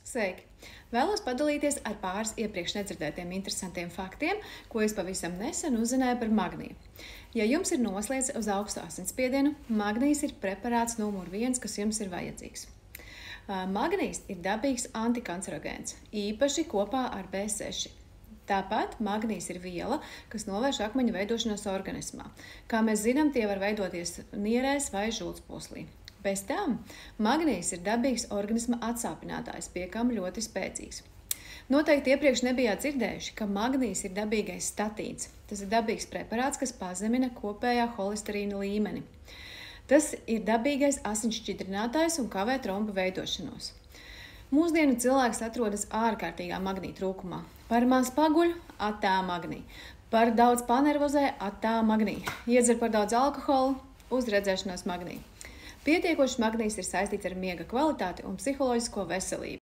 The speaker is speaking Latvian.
Sveiki! Vēlos padalīties ar pāris iepriekš nedzirdētiem interesantiem faktiem, ko es pavisam nesen uzzināju par magniju. Ja jums ir noslēdz uz augstu asinsspiedienu, magnijs ir preparāts numur 1, kas jums ir vajadzīgs. Magnijs ir dabīgs antikancerogēns, īpaši kopā ar B6. Tāpat magnijs ir viela, kas novērš akmeņu veidošanos organismā. Kā mēs zinām, tie var veidoties nierēs vai žultspūslī. Bez tam magnijs ir dabīgs organisma atsāpinātājs, pie kam ļoti spēcīgs. Noteikti iepriekš nebijāt dzirdējuši, ka magnijs ir dabīgais statīns. Tas ir dabīgs preparāts, kas pazemina kopējā holesterīna līmeni. Tas ir dabīgais asinsšķidrinātājs un kavē trombu veidošanos. Mūsdienu cilvēks atrodas ārkārtīgā magnija trūkumā. Par maz paguļ, attā magnija. Par daudz panervozē, attā magnija. Iedzer par daudz alkohola, uzredzēšanās magnija. Pietiekošs magnijs ir saistīts ar miega kvalitāti un psiholoģisko veselību.